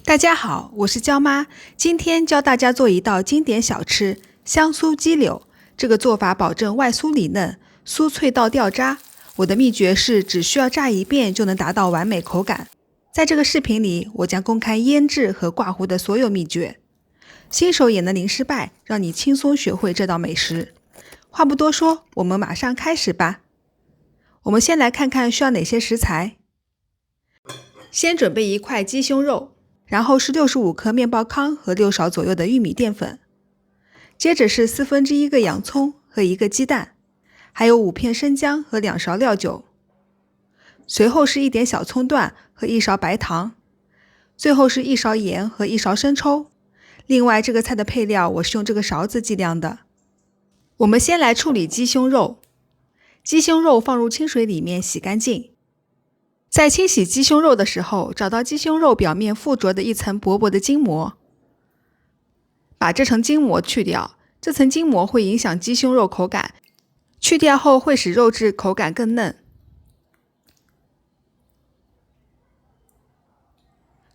大家好，我是焦妈，今天教大家做一道经典小吃香酥鸡柳。这个做法保证外酥里嫩，酥脆到掉渣。我的秘诀是只需要炸一遍就能达到完美口感。在这个视频里，我将公开腌制和挂糊的所有秘诀，新手也能零失败，让你轻松学会这道美食。话不多说，我们马上开始吧。我们先来看看需要哪些食材。先准备一块鸡胸肉，然后是65克面包糠和6勺左右的玉米淀粉，接着是1/4个洋葱和1个鸡蛋，还有5片生姜和2勺料酒。随后是1点小葱段和1勺白糖，最后是1勺盐和1勺生抽。另外这个菜的配料我是用这个勺子计量的。我们先来处理鸡胸肉，鸡胸肉放入清水里面洗干净。在清洗鸡胸肉的时候，找到鸡胸肉表面附着的一层薄薄的筋膜，把这层筋膜去掉，这层筋膜会影响鸡胸肉口感，去掉后会使肉质口感更嫩。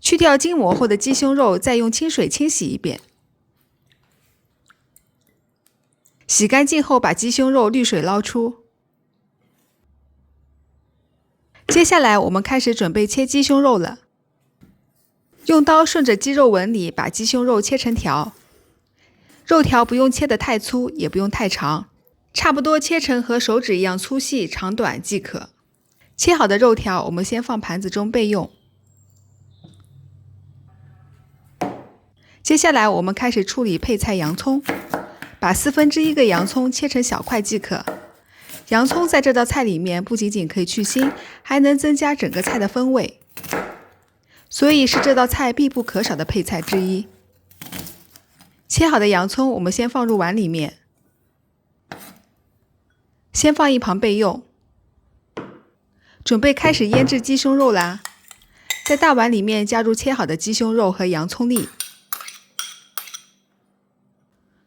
去掉筋膜后的鸡胸肉，再用清水清洗一遍。洗干净后，把鸡胸肉滤水捞出。接下来我们开始准备切鸡胸肉了。用刀顺着鸡肉纹理把鸡胸肉切成条，肉条不用切得太粗，也不用太长，差不多切成和手指一样粗细长短即可。切好的肉条我们先放盘子中备用。接下来我们开始处理配菜洋葱，把1/4个洋葱切成小块即可。洋葱在这道菜里面不仅仅可以去腥，还能增加整个菜的风味，所以是这道菜必不可少的配菜之一。切好的洋葱我们先放入碗里面，先放一旁备用。准备开始腌制鸡胸肉啦，在大碗里面加入切好的鸡胸肉和洋葱粒，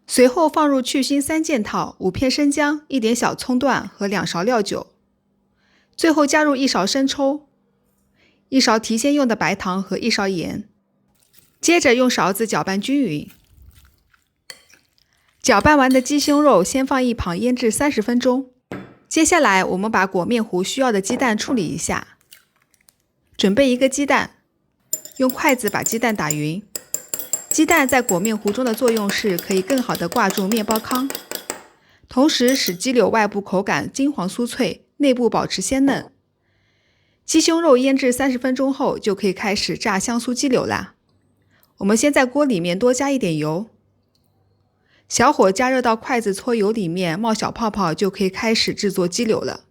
随后放入去腥3件套、5片生姜、1点小葱段和2勺料酒，最后加入1勺生抽、1勺提鲜用的白糖和1勺盐，接着用勺子搅拌均匀。搅拌完的鸡胸肉先放一旁腌制30分钟。接下来我们把裹面糊需要的鸡蛋处理一下。准备1个鸡蛋，用筷子把鸡蛋打匀。鸡蛋在裹面糊中的作用是可以更好地挂住面包糠，同时使鸡柳外部口感金黄酥脆，内部保持鲜嫩。鸡胸肉腌制30分钟后就可以开始炸香酥鸡柳啦。我们先在锅里面多加一点油，小火加热到筷子搓油里面冒小泡泡，就可以开始制作鸡柳了。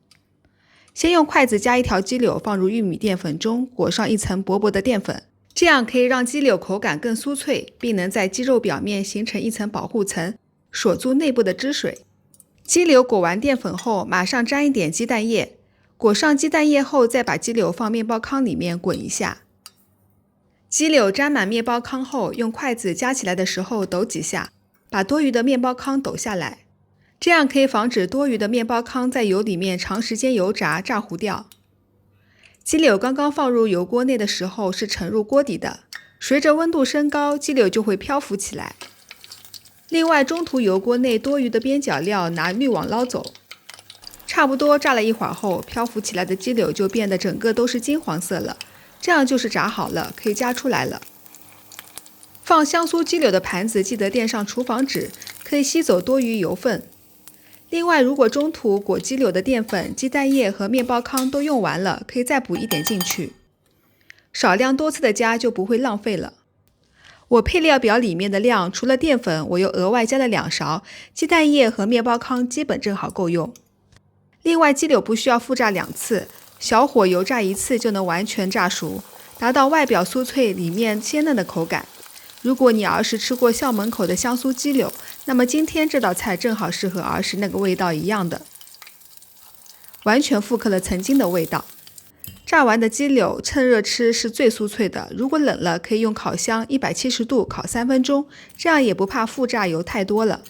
先用筷子夹一条鸡柳放入玉米淀粉中，裹上一层薄薄的淀粉，这样可以让鸡柳口感更酥脆，并能在鸡肉表面形成一层保护层，锁住内部的汁水。鸡柳裹完淀粉后，马上沾一点鸡蛋液，裹上鸡蛋液后，再把鸡柳放面包糠里面滚一下。鸡柳沾满面包糠后，用筷子夹起来的时候抖几下，把多余的面包糠抖下来，这样可以防止多余的面包糠在油里面长时间油炸炸糊掉。鸡柳刚刚放入油锅内的时候是沉入锅底的，随着温度升高，鸡柳就会漂浮起来。另外中途油锅内多余的边角料拿滤网捞走。差不多炸了一会儿后，漂浮起来的鸡柳就变得整个都是金黄色了，这样就是炸好了，可以夹出来了。放香酥鸡柳的盘子记得垫上厨房纸，可以吸走多余油分。另外，如果中途裹鸡柳的淀粉、鸡蛋液和面包糠都用完了，可以再补一点进去，少量多次的加就不会浪费了。我配料表里面的量，除了淀粉，我又额外加了2勺，鸡蛋液和面包糠基本正好够用。另外，鸡柳不需要复炸2次，小火油炸1次就能完全炸熟，达到外表酥脆、里面鲜嫩的口感。如果你儿时吃过校门口的香酥鸡柳，那么今天这道菜正好是和儿时那个味道一样的，完全复刻了曾经的味道。炸完的鸡柳趁热吃是最酥脆的，如果冷了可以用烤箱170度烤3分钟，这样也不怕复炸油太多了。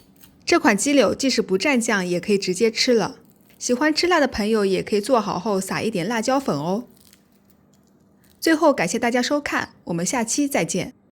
这款鸡柳即使不蘸酱也可以直接吃了，喜欢吃辣的朋友也可以做好后撒一点辣椒粉哦。最后感谢大家收看，我们下期再见。